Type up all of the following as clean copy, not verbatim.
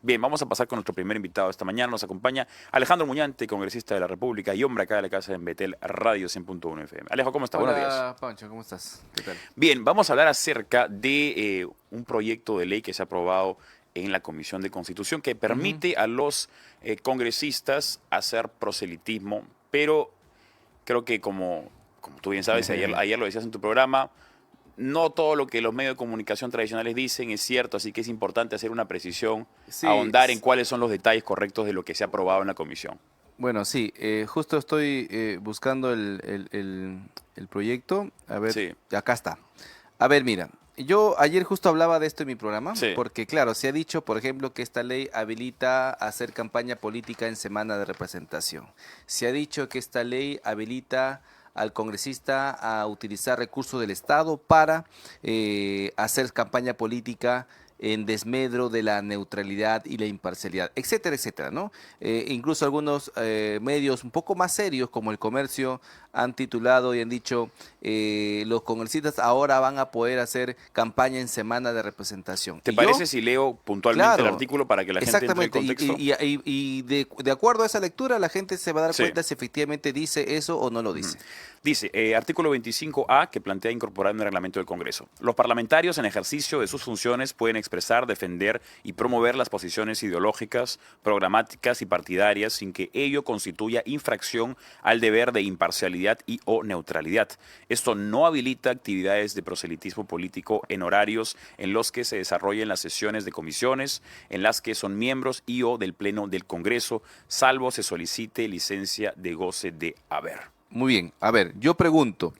Bien, vamos a pasar con nuestro primer invitado esta mañana. Nos acompaña Alejandro Muñante, congresista de la República y hombre acá de la casa en Betel Radio 100.1 FM. Alejo, ¿cómo está? Buenos días. Hola Pancho, ¿cómo estás? ¿Qué tal? Bien, vamos a hablar acerca de un proyecto de ley que se ha aprobado en la Comisión de Constitución que Ujú. permite a los congresistas hacer proselitismo, pero creo que como tú bien sabes, ayer lo decías en tu programa, no todo lo que los medios de comunicación tradicionales dicen es cierto, así que es importante hacer una precisión, Sí, ahondar en cuáles son los detalles correctos de lo que se ha aprobado en la comisión. bueno, sí, justo estoy buscando el proyecto. A ver, Sí, acá está. A ver, mira, yo ayer justo hablaba de esto en mi programa, sí. porque claro, se ha dicho, por ejemplo, que esta ley habilita hacer campaña política en semana de representación. Se ha dicho que esta ley habilita al congresista a utilizar recursos del Estado para hacer campaña política en desmedro de la neutralidad y la imparcialidad, etcétera, etcétera, ¿no? Incluso algunos medios un poco más serios, como El Comercio, han titulado y han dicho, los congresistas ahora van a poder hacer campaña en semana de representación. ¿Te Y yo, parece si leo puntualmente el claro, artículo para que la gente entre en exactamente, contexto? y de acuerdo a esa lectura, la gente se va a dar Sí. cuenta si efectivamente dice eso o no lo Ujú. dice. Dice, artículo 25A, que plantea incorporar en el reglamento del Congreso. Los parlamentarios en ejercicio de sus funciones pueden expresar, defender y promover las posiciones ideológicas, programáticas y partidarias sin que ello constituya infracción al deber de imparcialidad y o neutralidad. Esto no habilita actividades de proselitismo político en horarios en los que se desarrollen las sesiones de comisiones, en las que son miembros y o del Pleno del Congreso, salvo se solicite licencia de goce de haber. Muy bien, a ver, yo pregunto,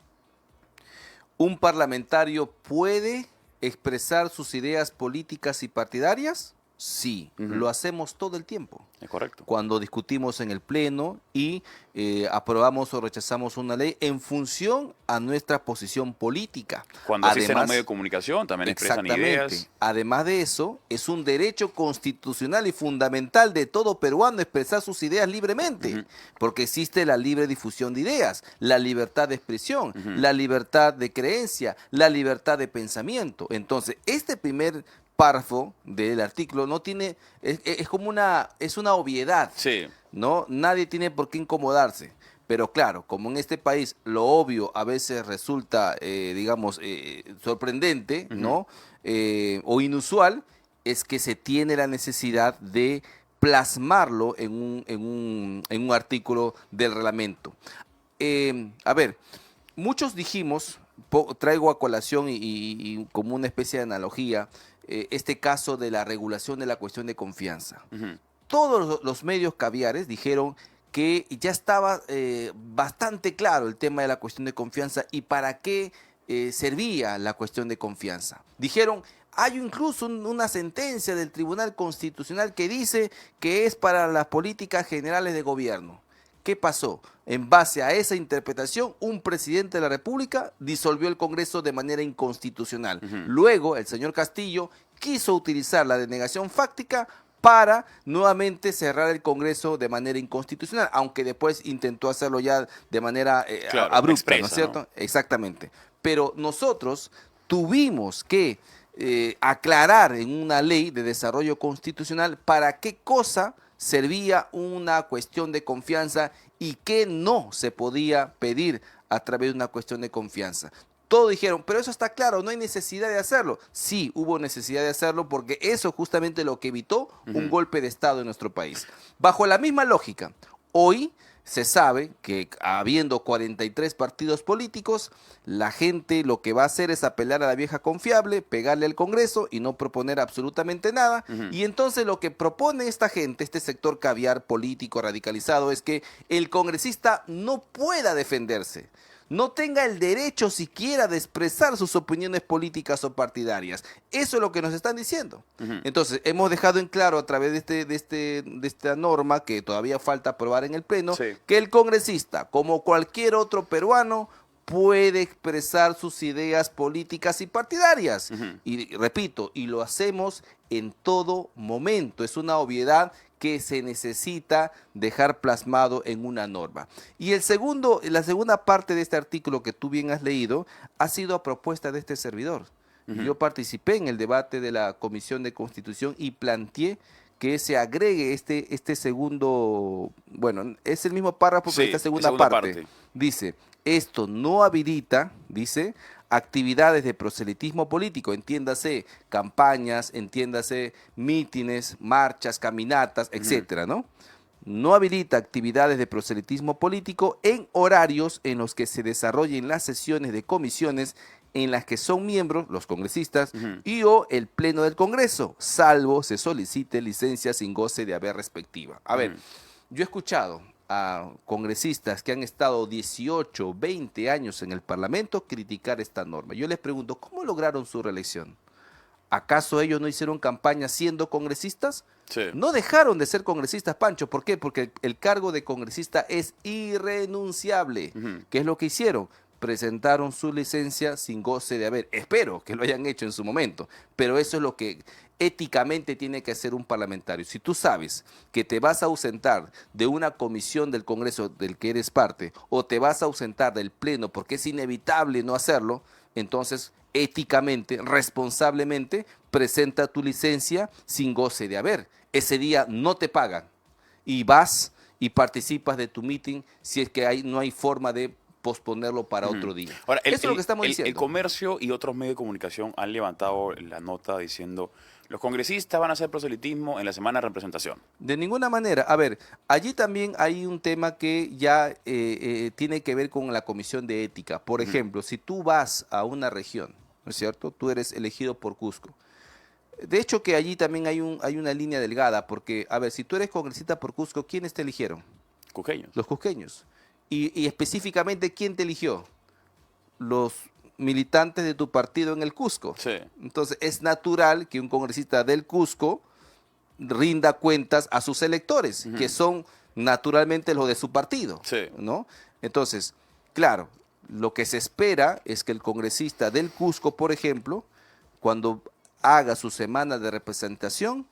¿un parlamentario puede expresar sus ideas políticas y partidarias? Sí, Ujú. lo hacemos todo el tiempo. Es correcto. Cuando discutimos en el Pleno y aprobamos o rechazamos una ley en función a nuestra posición política. Cuando asisten a un medio de Además, comunicación, también expresan exactamente. ideas. Además de eso, es un derecho constitucional y fundamental de todo peruano expresar sus ideas libremente, Ujú, porque existe la libre difusión de ideas, la libertad de expresión, ujú. la libertad de creencia, la libertad de pensamiento. Entonces, este primer párrafo del artículo no tiene, es como es una obviedad, Sí. ¿no? Nadie tiene por qué incomodarse. Pero claro, como en este país lo obvio a veces resulta, digamos, sorprendente, Ujú. ¿no? O inusual, es que se tiene la necesidad de plasmarlo en un artículo del reglamento. A ver, muchos dijimos, traigo a colación y como una especie de analogía, este caso de la regulación de la cuestión de confianza. Ujú. Todos los medios caviares dijeron que ya estaba bastante claro el tema de la cuestión de confianza y para qué servía la cuestión de confianza. Dijeron, hay incluso una sentencia del Tribunal Constitucional que dice que es para las políticas generales de gobierno. ¿Qué pasó? En base a esa interpretación, un presidente de la República disolvió el Congreso de manera inconstitucional. Ujú. Luego, el señor Castillo quiso utilizar la denegación fáctica para nuevamente cerrar el Congreso de manera inconstitucional, aunque después intentó hacerlo ya de manera Claro, abrupta, ¿no es expresa, ¿no? cierto? Exactamente. Pero nosotros tuvimos que aclarar en una ley de desarrollo constitucional para qué cosa servía una cuestión de confianza y qué no se podía pedir a través de una cuestión de confianza. Todos dijeron, pero eso está claro, no hay necesidad de hacerlo. Sí, hubo necesidad de hacerlo porque eso justamente lo que evitó un Ujú. golpe de Estado en nuestro país. Bajo la misma lógica, hoy se sabe que habiendo 43 partidos políticos, la gente lo que va a hacer es apelar a la vieja confiable, pegarle al Congreso y no proponer absolutamente nada. Ujú. Y entonces lo que propone esta gente, este sector caviar político radicalizado, es que el congresista no pueda defenderse, no tenga el derecho siquiera de expresar sus opiniones políticas o partidarias. Eso es lo que nos están diciendo. Ujú. Entonces, hemos dejado en claro a través de esta norma que todavía falta aprobar en el Pleno, Sí. que el congresista, como cualquier otro peruano, puede expresar sus ideas políticas y partidarias. Ujú. Y repito, y lo hacemos en todo momento. Es una obviedad que se necesita dejar plasmado en una norma. Y la segunda parte de este artículo que tú bien has leído ha sido a propuesta de este servidor. Ujú. Yo participé en el debate de la Comisión de Constitución y planteé que se agregue este segundo, bueno, es el mismo párrafo, pero Sí, esta segunda segunda parte. parte. Dice, esto no habilita, dice, actividades de proselitismo político, entiéndase campañas, entiéndase mítines, marchas, caminatas, Ujú. etcétera, ¿no? No habilita actividades de proselitismo político en horarios en los que se desarrollen las sesiones de comisiones en las que son miembros los congresistas Ujú. y o el pleno del Congreso, salvo se solicite licencia sin goce de haber respectiva. A ver, Ujú. yo he escuchado a congresistas que han estado 18, 20 años en el Parlamento criticar esta norma. Yo les pregunto, ¿cómo lograron su reelección? ¿Acaso ellos no hicieron campaña siendo congresistas? Sí. No dejaron de ser congresistas, Pancho. ¿Por qué? Porque el cargo de congresista es irrenunciable. Ujú. ¿Qué es lo que hicieron? Presentaron su licencia sin goce de haber. Espero que lo hayan hecho en su momento, pero eso es lo que éticamente tiene que hacer un parlamentario. Si tú sabes que te vas a ausentar de una comisión del Congreso del que eres parte o te vas a ausentar del Pleno porque es inevitable no hacerlo, entonces éticamente, responsablemente, presenta tu licencia sin goce de haber. Ese día no te pagan y vas y participas de tu meeting si es que no hay forma de posponerlo para Ujú. otro día. Ahora, Eso es lo que estamos el diciendo. comercio y otros medios de comunicación han levantado la nota diciendo los congresistas van a hacer proselitismo en la semana de representación. De ninguna manera. A ver, allí también hay un tema que ya tiene que ver con la Comisión de Ética. Por Ujú. ejemplo, si tú vas a una región, ¿no es cierto? Tú eres elegido por Cusco. De hecho que allí también hay una línea delgada, porque, a ver, si tú eres congresista por Cusco, ¿quiénes te eligieron? Cuqueños. Los cusqueños. Y específicamente, ¿quién te eligió? Los militantes de tu partido en el Cusco. Sí. Entonces, es natural que un congresista del Cusco rinda cuentas a sus electores, que Ujú. son naturalmente los de su partido, Sí. ¿no? Entonces, claro, lo que se espera es que el congresista del Cusco, por ejemplo, cuando haga su semana de representación,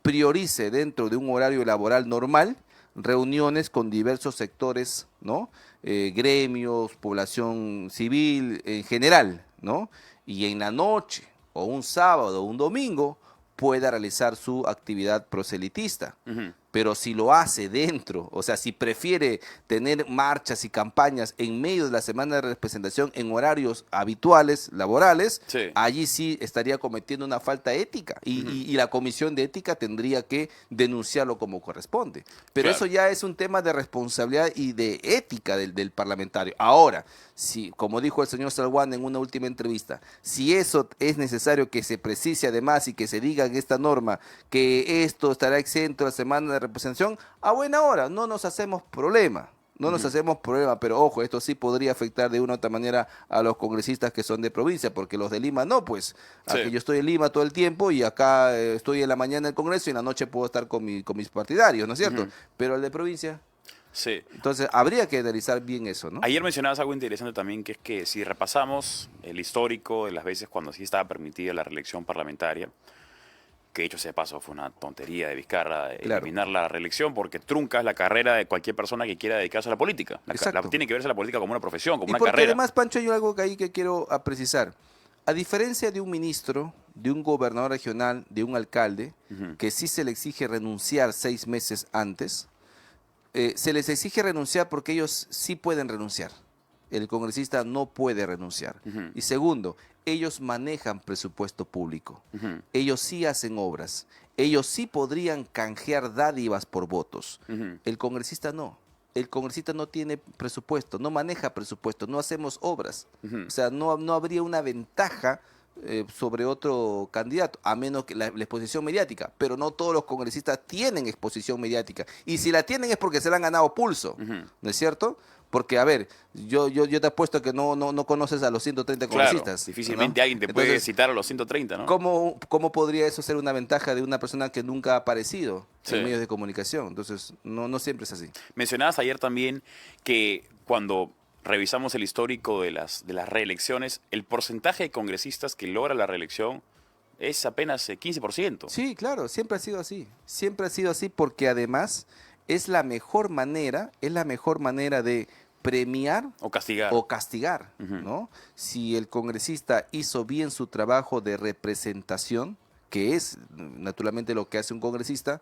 priorice dentro de un horario laboral normal reuniones con diversos sectores, ¿no? Gremios, población civil en general, ¿no? Y en la noche o un sábado o un domingo pueda realizar su actividad proselitista. Ujú. Pero si lo hace dentro, o sea, si prefiere tener marchas y campañas en medio de la semana de representación en horarios habituales, laborales, Sí. allí sí estaría cometiendo una falta ética Ujú. y la Comisión de Ética tendría que denunciarlo como corresponde. Pero eso Claro. ya es un tema de responsabilidad y de ética del parlamentario. Ahora, si, como dijo el señor Salguán en una última entrevista, si eso es necesario que se precise además y que se diga en esta norma que esto estará exento de la semana de representación, a buena hora, no nos hacemos problema. No nos Ujú. hacemos problema, pero ojo, esto sí podría afectar de una u otra manera a los congresistas que son de provincia, porque los de Lima no, pues, Sí. aquí yo estoy en Lima todo el tiempo y acá estoy en la mañana en el Congreso y en la noche puedo estar con mis partidarios, ¿no es cierto? Ujú. Pero el de provincia, Sí. entonces habría que analizar bien eso, ¿no? Ayer mencionabas algo interesante también, que es que si repasamos el histórico de las veces cuando sí estaba permitida la reelección parlamentaria, que dicho sea de paso fue una tontería de Vizcarra Claro, eliminar la reelección porque truncas la carrera de cualquier persona que quiera dedicarse a la política. exacto. Tiene que verse la política como una profesión, como Y una porque carrera. además, Pancho, hay algo que ahí que quiero precisar. A diferencia de un ministro, de un gobernador regional, de un alcalde, Ujú. que sí se le exige renunciar 6 meses antes, se les exige renunciar porque ellos sí pueden renunciar. El congresista no puede renunciar. Ujú. Y segundo, ellos manejan presupuesto público. Ujú. Ellos sí hacen obras. Ellos sí podrían canjear dádivas por votos. Ujú. El congresista no. El congresista no tiene presupuesto, no maneja presupuesto, no hacemos obras. Ujú. O sea, no habría una ventaja sobre otro candidato, a menos que la exposición mediática. Pero no todos los congresistas tienen exposición mediática. Y si la tienen es porque se la han ganado pulso, Ujú. ¿no es cierto? Porque, a ver, yo te apuesto que no conoces a los 130 Claro, congresistas, ¿no? difícilmente alguien te puede Entonces, citar a los 130, ¿no? ¿cómo podría eso ser una ventaja de una persona que nunca ha aparecido en Sí. medios de comunicación? Entonces, no siempre es así. Mencionabas ayer también que cuando revisamos el histórico de de las reelecciones, el porcentaje de congresistas que logra la reelección es apenas 15%. Sí, claro, siempre ha sido así. Siempre ha sido así porque además es la mejor manera de premiar O castigar. o castigar, Ujú. ¿no? Si el congresista hizo bien su trabajo de representación, que es naturalmente lo que hace un congresista,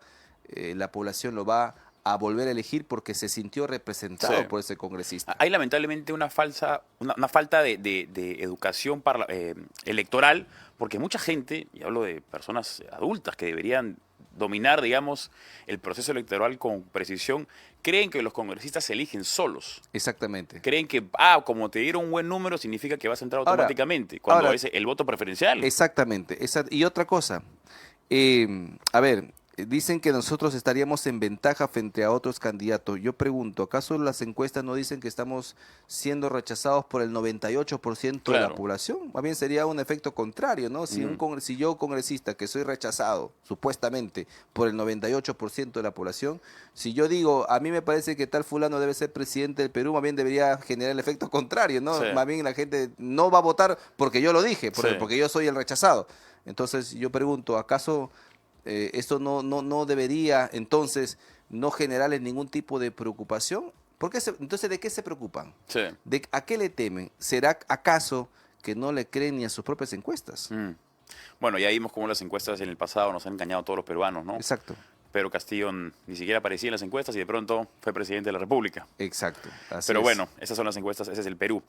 la población lo va a volver a elegir porque se sintió representado Sí. por ese congresista. Hay lamentablemente una falta de educación electoral, porque mucha gente, y hablo de personas adultas que deberían dominar, digamos, el proceso electoral con precisión, creen que los congresistas se eligen solos. Exactamente. Creen que, como te dieron un buen número, significa que vas a entrar Ahora, automáticamente, cuando ahora, es el voto preferencial. Exactamente. Y otra cosa, a ver, dicen que nosotros estaríamos en ventaja frente a otros candidatos. Yo pregunto, ¿acaso las encuestas no dicen que estamos siendo rechazados por el 98% de la Claro. población? Más bien sería un efecto contrario, ¿no? Si, Ujú. si yo, congresista, que soy rechazado, supuestamente, por el 98% de la población, si yo digo, a mí me parece que tal fulano debe ser presidente del Perú, más bien debería generar el efecto contrario, ¿no? Sí. Más bien la gente no va a votar porque yo lo dije, Sí. porque yo soy el rechazado. Entonces yo pregunto, ¿acaso esto no debería entonces no generarles ningún tipo de preocupación? Entonces, ¿de qué se preocupan? Sí. ¿A qué le temen? ¿Será acaso que no le creen ni a sus propias encuestas? Mm. Bueno, ya vimos cómo las encuestas en el pasado nos han engañado a todos los peruanos, ¿no? Exacto, Pedro Castillo ni siquiera aparecía en las encuestas y de pronto fue presidente de la República. exacto. Así Pero es. bueno, esas son las encuestas, ese es el Perú.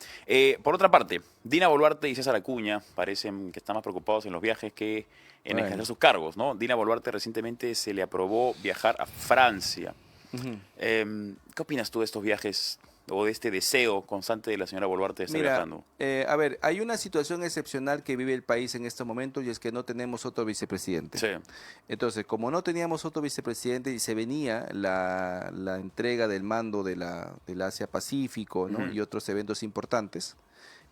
Por otra parte, Dina Boluarte y César Acuña parecen que están más preocupados en los viajes que en Bueno. ejercer sus cargos, ¿no? Dina Boluarte recientemente se le aprobó viajar a Francia. Ujú. ¿Qué opinas tú de estos viajes o de este deseo constante de la señora Boluarte de estar Mira, viajando? a ver, hay una situación excepcional que vive el país en estos momentos y es que no tenemos otro vicepresidente. Sí. Entonces, como no teníamos otro vicepresidente y se venía la entrega del mando del Asia-Pacífico, ¿no? Ujú. Y otros eventos importantes,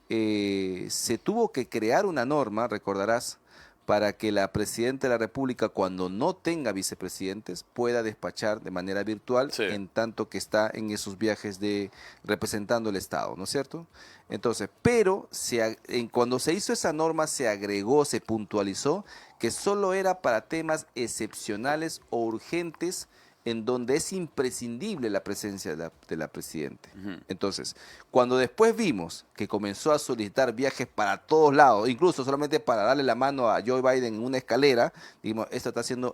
se tuvo que crear una norma, recordarás, para que la presidenta de la República, cuando no tenga vicepresidentes, pueda despachar de manera virtual Sí. en tanto que está en esos viajes de representando el Estado, ¿no es cierto? Entonces, pero cuando se hizo esa norma se agregó, se puntualizó que solo era para temas excepcionales o urgentes en donde es imprescindible la presencia de la presidenta. Ujú. Entonces, cuando después vimos que comenzó a solicitar viajes para todos lados, incluso solamente para darle la mano a Joe Biden en una escalera, dijimos, esto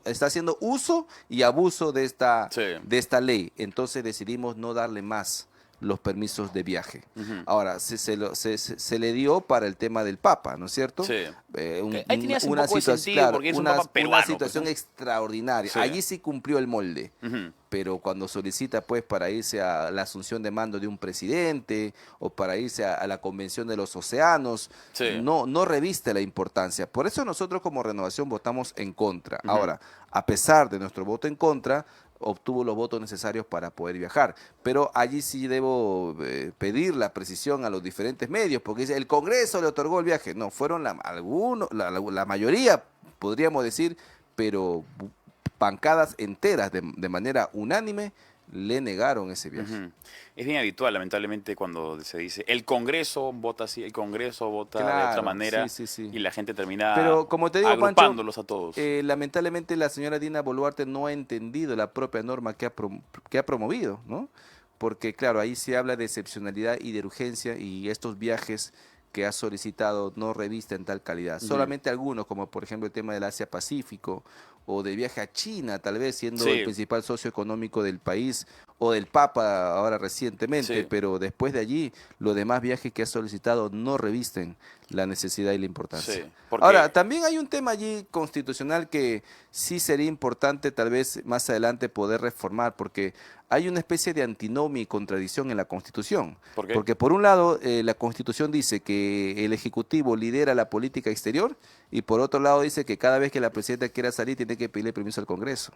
está haciendo uso y abuso Sí. de esta ley. Entonces decidimos no darle más los permisos de viaje. Ujú. Ahora, se le dio para el tema del Papa, ¿no es cierto? Sí. Que ahí tenía un poco de sentido, claro, porque es un una, Papa peruano, una situación pues, ¿no? extraordinaria. Sí. Allí sí cumplió el molde. Ujú. Pero cuando solicita pues para irse a la asunción de mando de un presidente o para irse a la Convención de los Océanos, Sí. no reviste la importancia. Por eso nosotros como Renovación votamos en contra. Ujú. Ahora, a pesar de nuestro voto en contra, obtuvo los votos necesarios para poder viajar. Pero allí sí debo pedir la precisión a los diferentes medios, porque dice, el Congreso le otorgó el viaje. No, fueron la mayoría, podríamos decir, pero bancadas enteras de manera unánime le negaron ese viaje. Ujú. Es bien habitual, lamentablemente, cuando se dice el Congreso vota así, el Congreso vota de otra Claro, manera sí, sí, sí. y la gente termina Pero como te digo, Pancho, agrupándolos a todos. lamentablemente la señora Dina Boluarte no ha entendido la propia norma que ha promovido, ¿no? Porque claro, ahí se habla de excepcionalidad y de urgencia y estos viajes que ha solicitado no revisten tal calidad. Ujú. Solamente algunos, como por ejemplo el tema del Asia-Pacífico o de viaje a China, tal vez siendo Sí. el principal socio económico del país, o del Papa ahora recientemente, Sí. pero después de allí, los demás viajes que ha solicitado no revisten la necesidad y la importancia. Sí, porque- Ahora, también hay un tema allí constitucional que sí sería importante tal vez más adelante poder reformar, porque hay una especie de antinomia y contradicción en la Constitución. ¿Por qué? Porque por un lado, la Constitución dice que el Ejecutivo lidera la política exterior y por otro lado dice que cada vez que la presidenta quiera salir tiene que pedirle permiso al Congreso.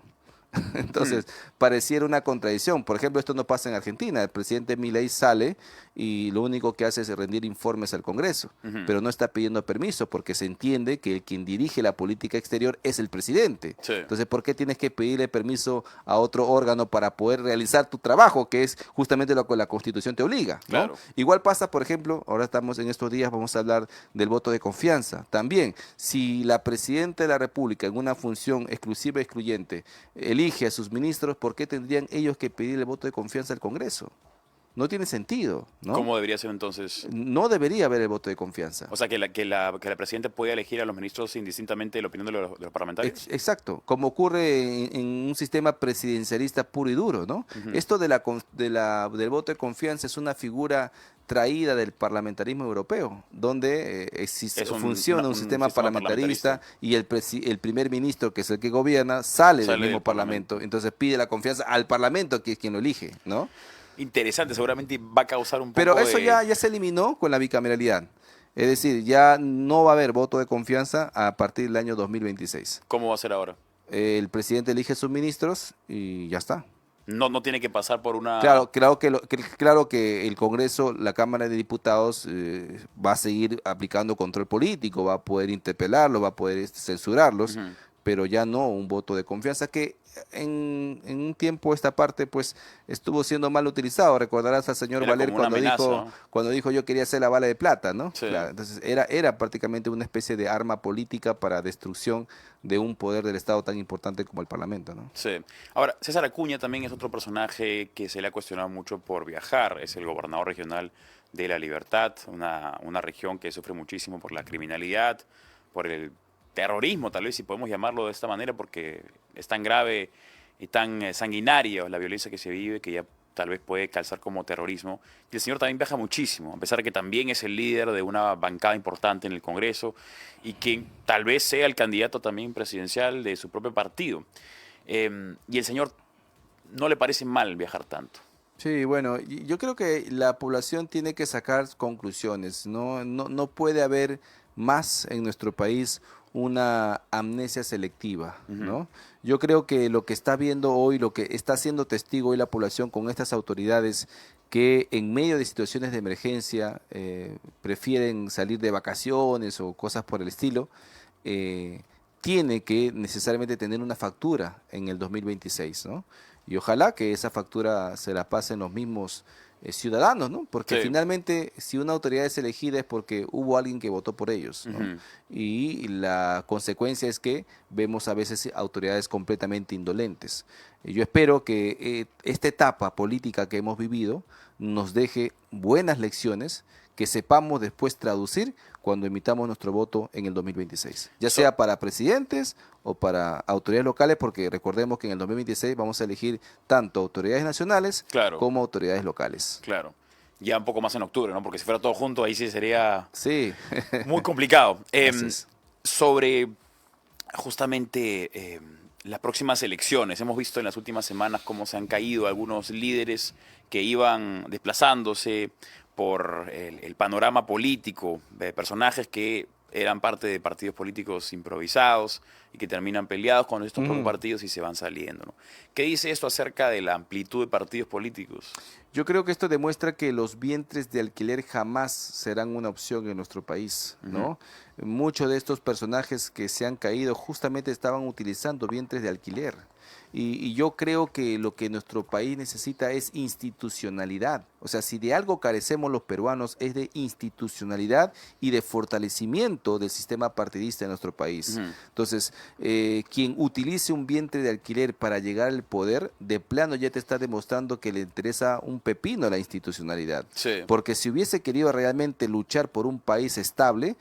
Entonces, pareciera una contradicción. Por ejemplo, esto no pasa en Argentina. El presidente Milei sale y lo único que hace es rendir informes al Congreso, Ujú. pero no está pidiendo permiso porque se entiende que quien dirige la política exterior es el presidente. Sí. Entonces, ¿por qué tienes que pedirle permiso a otro órgano para poder realizar tu trabajo, que es justamente lo que la Constitución te obliga, ¿no? Claro. Igual pasa, por ejemplo, ahora estamos en estos días, vamos a hablar del voto de confianza. También, si la presidenta de la República en una función exclusiva y excluyente elige a sus ministros, ¿por qué tendrían ellos que pedir el voto de confianza al Congreso? no tiene sentido, ¿no? ¿Cómo debería ser entonces? No debería haber el voto de confianza. O sea, que la presidenta pueda elegir a los ministros indistintamente de la opinión de los parlamentarios. Exacto, como ocurre en un sistema presidencialista puro y duro, ¿no? Ujú. Esto del voto de confianza es una figura traída del parlamentarismo europeo, donde funciona un sistema parlamentarista y el primer ministro, que es el que gobierna, sale del mismo parlamento, entonces pide la confianza al parlamento, que es quien lo elige, ¿no? Interesante, seguramente va a causar un poco Pero eso de... ya se eliminó con la bicameralidad. Es decir, ya no va a haber voto de confianza a partir del año 2026. ¿Cómo va a ser ahora? El presidente elige sus ministros y ya está. No tiene que pasar por una... Claro que el Congreso, la Cámara de Diputados, va a seguir aplicando control político, va a poder interpelarlos, va a poder censurarlos, Ujú. pero ya no un voto de confianza que en un tiempo esta parte pues estuvo siendo mal utilizado. Recordarás al señor Era Valer como una amenaza, ¿no? cuando dijo yo quería hacer la bala de plata, ¿no? Sí. Claro, entonces era prácticamente una especie de arma política para destrucción de un poder del Estado tan importante como el Parlamento, ¿no? Sí. Ahora, César Acuña también es otro personaje que se le ha cuestionado mucho por viajar. Es el gobernador regional de La Libertad, una región que sufre muchísimo por la criminalidad, por el terrorismo, tal vez si podemos llamarlo de esta manera, porque es tan grave y tan sanguinaria la violencia que se vive que ya tal vez puede calzar como terrorismo. Y el señor también viaja muchísimo, a pesar de que también es el líder de una bancada importante en el Congreso y que tal vez sea el candidato también presidencial de su propio partido. Y el señor no le parece mal viajar tanto. Sí, bueno, yo creo que la población tiene que sacar conclusiones. No puede haber más en nuestro país una amnesia selectiva, ¿no? Yo creo que lo que está viendo hoy, lo que está siendo testigo hoy la población con estas autoridades que en medio de situaciones de emergencia prefieren salir de vacaciones o cosas por el estilo, tiene que necesariamente tener una factura en el 2026, ¿no? Y ojalá que esa factura se la pasen los mismos ciudadanos, ¿no? Porque Sí. finalmente, si una autoridad es elegida es porque hubo alguien que votó por ellos, ¿no? Ujú. Y la consecuencia es que vemos a veces autoridades completamente indolentes. Yo espero que esta etapa política que hemos vivido nos deje buenas lecciones que sepamos después traducir cuando emitamos nuestro voto en el 2026, ya sea para presidentes o para autoridades locales, porque recordemos que en el 2026 vamos a elegir tanto autoridades nacionales Claro. como autoridades locales. Claro. Ya un poco más en octubre, ¿no? Porque si fuera todo junto, ahí sí sería Sí, muy complicado. así es. Sobre justamente las próximas elecciones, hemos visto en las últimas semanas cómo se han caído algunos líderes que iban desplazándose por el panorama político, de personajes que eran parte de partidos políticos improvisados y que terminan peleados con estos propios partidos y se van saliendo, ¿no? ¿Qué dice esto acerca de la amplitud de partidos políticos? Yo creo que esto demuestra que los vientres de alquiler jamás serán una opción en nuestro país, ¿no? Muchos de estos personajes que se han caído justamente estaban utilizando vientres de alquiler. Y yo creo que lo que nuestro país necesita es institucionalidad. O sea, si de algo carecemos los peruanos es de institucionalidad y de fortalecimiento del sistema partidista en nuestro país. Entonces, quien utilice un vientre de alquiler para llegar al poder, de plano ya te está demostrando que le interesa un pepino a la institucionalidad. Sí. Porque si hubiese querido realmente luchar por un país estable,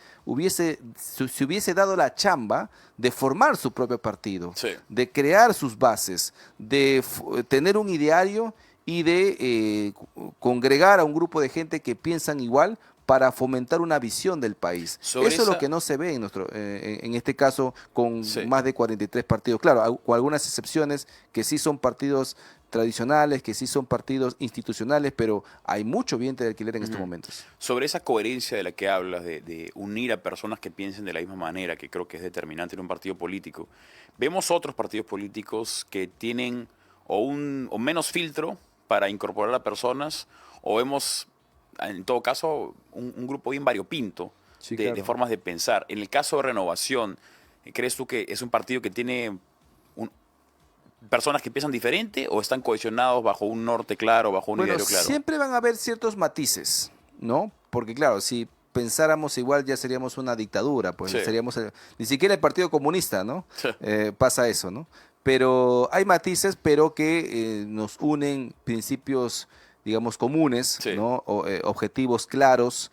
se hubiese dado la chamba de formar su propio partido, Sí. de crear sus bases, de tener un ideario y de congregar a un grupo de gente que piensan igual para fomentar una visión del país. Sobre Eso es lo esa- que no se ve en este caso con Sí. más de 43 partidos. Claro, con algunas excepciones que sí son partidos tradicionales, que sí son partidos institucionales, pero hay mucho vientre de alquiler en estos momentos. Sobre esa coherencia de la que hablas, de unir a personas que piensen de la misma manera, que creo que es determinante en un partido político, vemos otros partidos políticos que tienen o menos filtro para incorporar a personas, o vemos, en todo caso, un grupo bien variopinto Sí, de claro. formas de pensar. En el caso de Renovación, ¿crees tú que es un partido que tiene personas que piensan diferente o están cohesionados bajo un norte claro, bajo un Bueno, ideario claro? siempre van a haber ciertos matices, ¿no? Porque claro, si pensáramos igual ya seríamos una dictadura, pues Sí. seríamos ni siquiera el Partido Comunista, ¿no? Sí. Pasa eso, ¿no? Pero hay matices, pero que nos unen principios digamos, comunes, Sí. ¿no? Objetivos claros,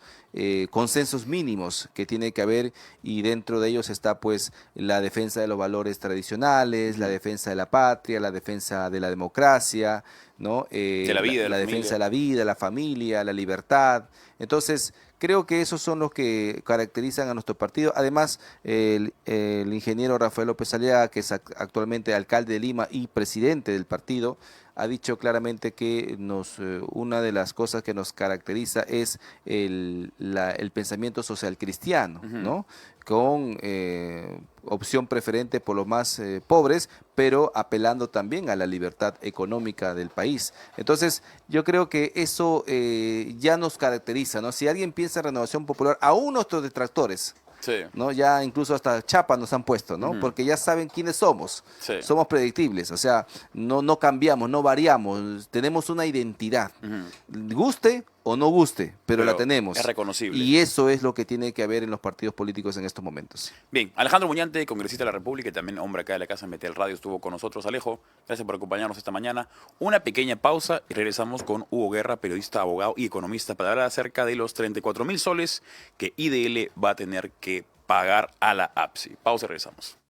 consensos mínimos que tiene que haber, y dentro de ellos está pues la defensa de los valores tradicionales, la defensa de la patria, la defensa de la democracia, ¿no? De la vida, de la La defensa familia. de la vida, la familia, la libertad. Entonces, creo que esos son los que caracterizan a nuestro partido. Además, el ingeniero Rafael López Aliaga, que es actualmente alcalde de Lima y presidente del partido, ha dicho claramente que una de las cosas que nos caracteriza es el pensamiento social cristiano, Ujú. ¿no? Con opción preferente por los más pobres, pero apelando también a la libertad económica del país. Entonces, yo creo que eso ya nos caracteriza, ¿no? Si alguien piensa en Renovación Popular, aún nuestros detractores, Sí. ¿no? Ya incluso hasta chapa nos han puesto, ¿no? Ujú. Porque ya saben quiénes somos. Sí. Somos predictibles, o sea, no cambiamos, no variamos, tenemos una identidad. Ujú. Guste o no guste, pero la Pero tenemos. es reconocible. Y eso es lo que tiene que haber en los partidos políticos en estos momentos. Bien, Alejandro Muñante, congresista de la República y también hombre acá de la Casa Metel Radio, estuvo con nosotros. Alejo, gracias por acompañarnos esta mañana. Una pequeña pausa y regresamos con Hugo Guerra, periodista, abogado y economista, para hablar acerca de los 34.000 soles que IDL va a tener que pagar a la APSI. Pausa y regresamos.